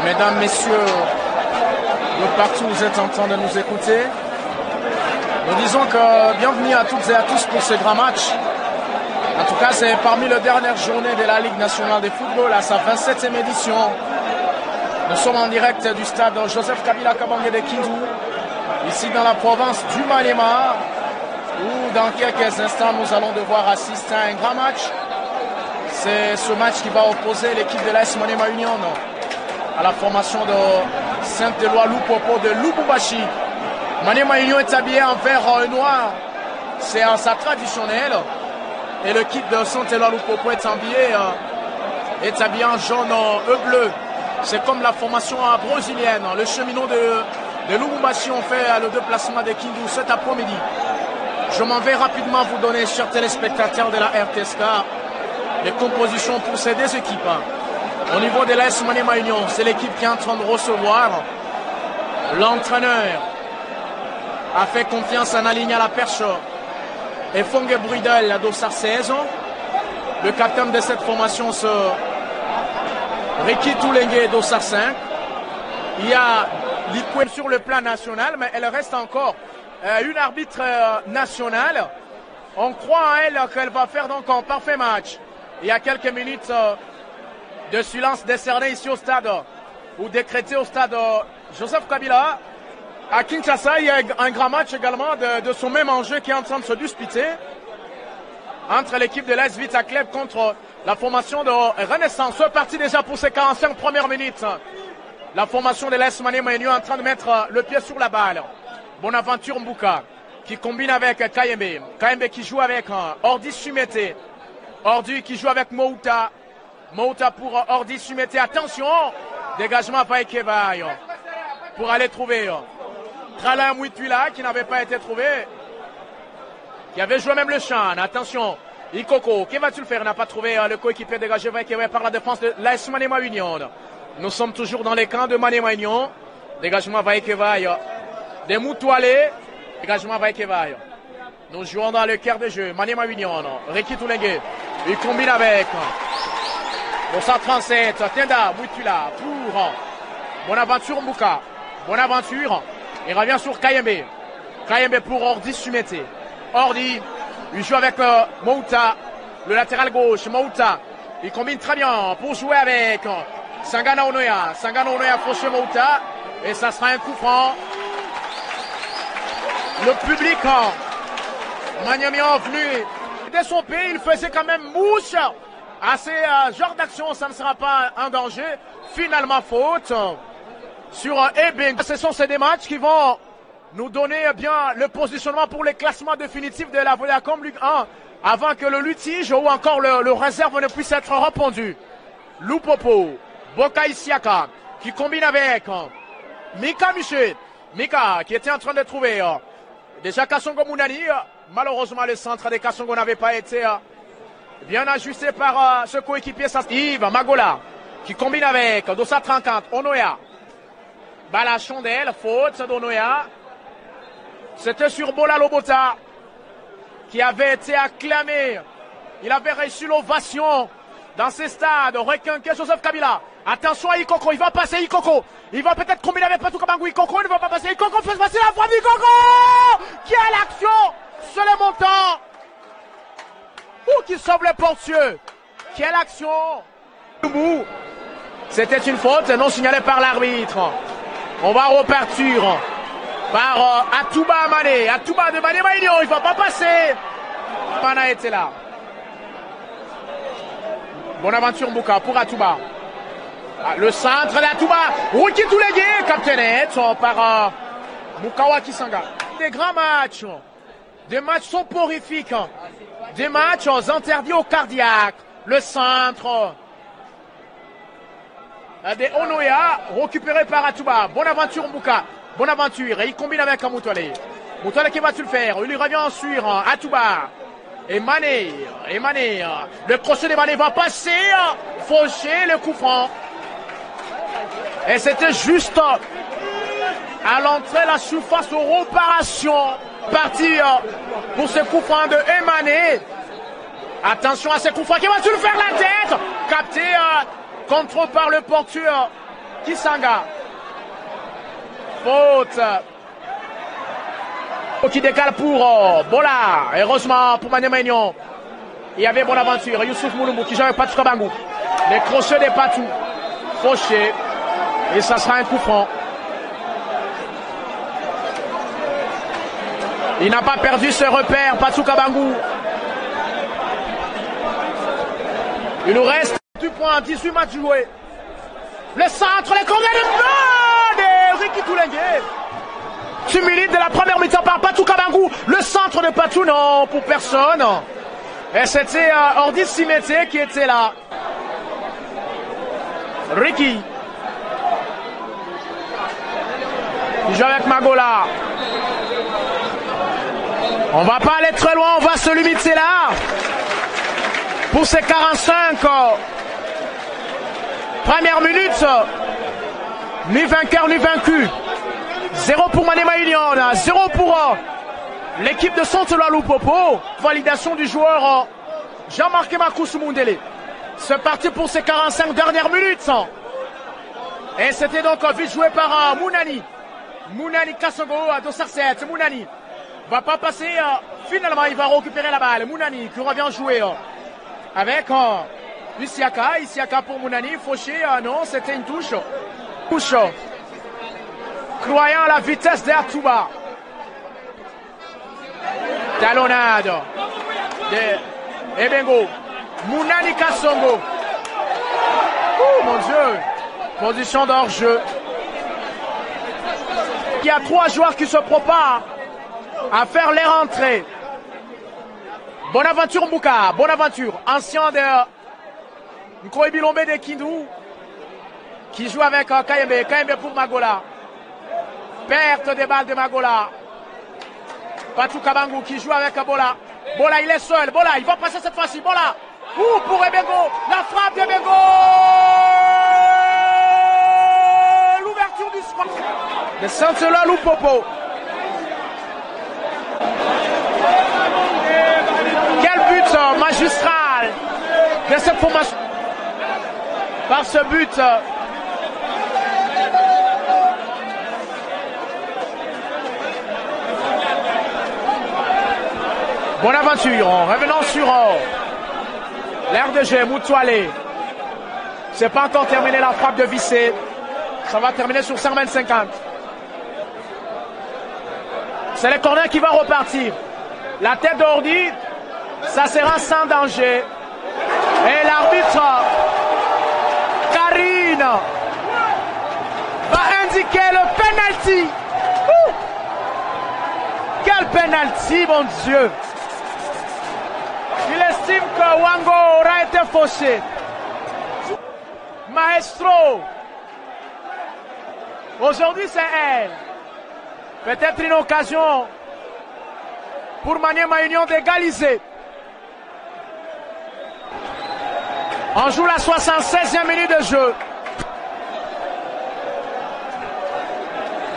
Mesdames, messieurs, de partout où vous êtes en train de nous écouter, nous disons que bienvenue à toutes et à tous pour ce grand match. En tout cas, c'est parmi les dernières journées de la Ligue nationale de football à sa 27e édition. Nous sommes en direct du stade Joseph Kabila Kabange de Kindu, ici dans la province du Maniema, où dans quelques instants nous allons devoir assister à un grand match. C'est ce match qui va opposer l'équipe de l'AS Maniema Union à la formation de Saint-Éloi Lupopo de Lubumbashi. Maniema Union est habillé en vert noir, c'est en sa traditionnelle. Et l'équipe de Saint-Éloi Lupopo est habillé en jaune et bleu. C'est comme la formation brésilienne. Le cheminot de Lubumbashi ont fait le déplacement de Kindu cet après-midi. Je m'en vais rapidement vous donner, chers téléspectateurs de la RTSK, les compositions pour ces deux équipes. Au niveau de l'AS Maniema Union, c'est l'équipe qui est en train de recevoir. L'entraîneur a fait confiance en aligner à la perche et Fongue Brudel à Dossard 16. Le capitaine de cette formation, c'est Ricky Toulengue Dossard 5. Il y a l'Ikwem sur le plan national, mais elle reste encore une arbitre nationale. On croit en elle qu'elle va faire donc un parfait match. Il y a quelques minutes de silence décerné ici au stade, ou décrété au stade Joseph Kabila. À Kinshasa, il y a un grand match également de ce même enjeu qui est en train de se disputer entre l'équipe de l'AS Vita Club contre la formation de Renaissance. C'est parti déjà pour ces 45 premières minutes. La formation de l'AS Maniema Union est en train de mettre le pied sur la balle. Bonaventure Mbuka qui combine avec Kayembe. Kayembe qui joue avec Ordi Sumete. Ordi qui joue avec Mouta. Mouta pour Ordi Sumete. Attention, dégagement par Ekebaï pour aller trouver Trala Mouituila qui n'avait pas été trouvé. Qui avait joué même le Chan. Attention, Ikoko, que va-t-il faire? Il n'a pas trouvé le coéquipier dégagé par la défense de l'AS Maniema Union. Nous sommes toujours dans les camps de Maniema Union. Dégagement va Ekebaï. Des Moutoualé. Dégagement va Ekebaï. Nous jouons dans le quart de jeu. Maniema Union. Ricky Toulengue. Il combine avec. Au 137. Tenda Mouituila pour Bonaventure Mbuka. Bonaventure. Il revient sur Kayembe. Kayembe pour Ordi Sumete. Ordi, il joue avec Mouta, le latéral gauche. Mouta, il combine très bien pour jouer avec Sangana Onoya. Sangana Onoya approche Mouta. Et ça sera un coup franc. Le public Maniema venu de son pays, il faisait quand même mouche à ces genres d'action. Ça ne sera pas un danger. Finalement, faute sur Ebeng. Ce sont ces deux matchs qui vont nous donner bien le positionnement pour les classements définitifs de la Vodacom Ligue 1 avant que le litige ou encore le réserve ne puisse être répondu. Lupopo, Boka Isiaka qui combine avec Mika Miché. Mika qui était en train de trouver déjà Kassongo Mounani. Malheureusement, le centre de Kassongo n'avait pas été bien ajusté par ce coéquipier. Yves Magola qui combine avec Dossa 30 Onoya. Bala Chandelle, faute d'Onoya. C'était sur Bola Lobota qui avait été acclamé. Il avait reçu l'ovation dans ces stades. Requinqué Joseph Kabila. Attention à Ikoko, il va passer Ikoko. Il va peut-être combiner avec Patou Kabangou. Ikoko ne va pas passer. Ikoko fait passer la frappe d'Ikoko. Quelle action sur le montant. Qui sauve le portieux. Quelle action. C'était une faute non signalée par l'arbitre. On va repartir par Atouba Amane. Atouba de Maniema Union, il ne va pas passer. Mana était là. Bonaventure Mbuka pour Atouba. Le centre d'Atouba. Ricky Toulengue, capitaine par Mukawa Kisanga. Des grands matchs. Des matchs soporifiques. Des matchs interdits au cardiaque. Le centre de Onoya, récupéré par Atouba. Bonaventure Mbuka. Bonaventure, et il combine avec Moutoualé. Moutoualé, qui va-t-il faire? Il lui revient sur Atouba. Et Mané. Le crochet de Mané va passer. Fauché, le coup franc. Et c'était juste à l'entrée la surface de réparation. Parti pour ce coup franc de Mané. Attention à ce coup franc. Qui va-t-il faire la tête? Capté, contrôle par le porteur Kisanga. Faute. Qui décale pour Bola. Heureusement pour Maniema Union. Il y avait Bonaventure. Youssouf Moulumbu qui joue avec Patou Kabangou. Les crochets des Patou. Fauché. Et ça sera un coup franc. Il n'a pas perdu ses repères, Patou Kabangou. Il nous reste du point, 18 matchs joués. Le centre, les corners de Ricky Toulengue. 8 minutes de la première mi-temps par Patou Kabangou. Le centre de Patou, non, pour personne. Et c'était Ordi Simete qui était là. Ricky. Il joue avec Magola. On va pas aller très loin, on va se limiter là. Pour ces 45 premières minutes, ni vainqueur ni vaincu. 0 pour Maniema Union, 0 pour l'équipe de Santoloa Lupopo. Validation du joueur Jean-Marc Makoussou Mundele. C'est parti pour ces 45 dernières minutes. Et c'était donc vite joué par Mounani. Mounani Kassongo à Dossar 7. Mounani va pas passer. Finalement, il va récupérer la balle. Mounani qui revient jouer avec Isiaka. Isiaka pour Mounani. Fauché, non, c'était une touche. Touche. Croyant à la vitesse d'Atouba. Talonnade de Ebengo. Mounani Kassongo. Oh mon Dieu. Position d'hors-jeu. Il y a 3 joueurs qui se préparent à faire les rentrées. Bonaventure Mbouka. Bonaventure, ancien de Nkoy Bilombe de Kindou, qui joue avec Kayembe. Kayembe pour Magola. Perte des balles de Magola. Patou Kabangou qui joue avec Bola. Bola, il est seul. Bola, il va passer cette fois-ci. Bola. Pour Ebengo. La frappe d'Ebengo. L'ouverture du score. De Santoloa Lupopo. Quel but magistral de cette formation. Par ce but. Bonaventure, revenons sur l'air de jeu, Moutoualé. C'est pas encore terminé la frappe de Vissé. Ça va terminer sur 120-50. C'est le corner qui va repartir. La tête d'Ordi, ça sera sans danger. Et l'arbitre, Karine, va indiquer le penalty. Quel penalty, mon Dieu! Il estime que Wango aura été fauché. Maestro. Aujourd'hui, c'est elle. Peut-être une occasion pour Maniema Union d'égaliser. On joue la 76e minute de jeu.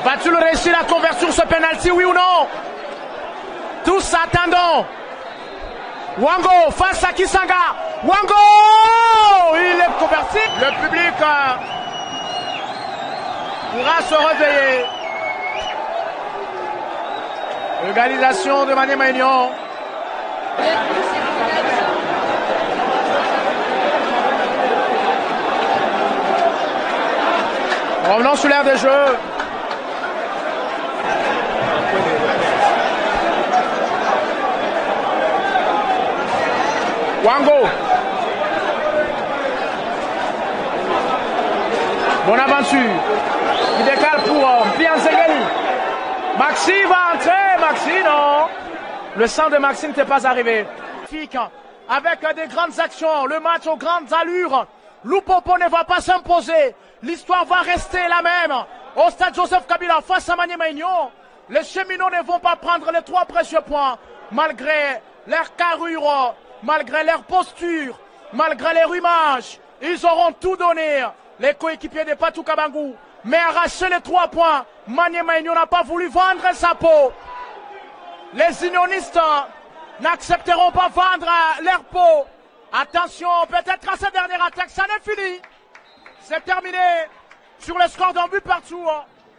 Va-t-il réussir à convertir ce penalty, oui ou non? Tous attendons. Wango face à Kisanga. Wango! Il est converti. Le public pourra se réveiller. Égalisation de Maniema Union. Revenons sur l'aire de jeu. Wango. Bonaventure. Il décale pour Pianzegeli. Maxi va entrer. Maxi, non. Le sang de Maxi n'était pas arrivé. Avec des grandes actions. Le match aux grandes allures. Lupopo ne va pas s'imposer. L'histoire va rester la même. Au stade Joseph Kabila face à Maniema Union. Les cheminots ne vont pas prendre les 3 précieux points. Malgré leur carrure. Malgré leur posture, malgré les rumages, ils auront tout donné, les coéquipiers de Patou Kabangou. Mais arracher les 3 points, Maniema Union n'a pas voulu vendre sa peau. Les unionistes n'accepteront pas vendre leur peau. Attention, peut-être à cette dernière attaque, ça n'est fini. C'est terminé. sur le score d'un but partout.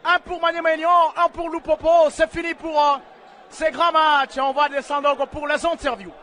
Un pour Magnémagnon, un pour Loupopo. C'est fini pour ces grands matchs. On va descendre pour les interviews.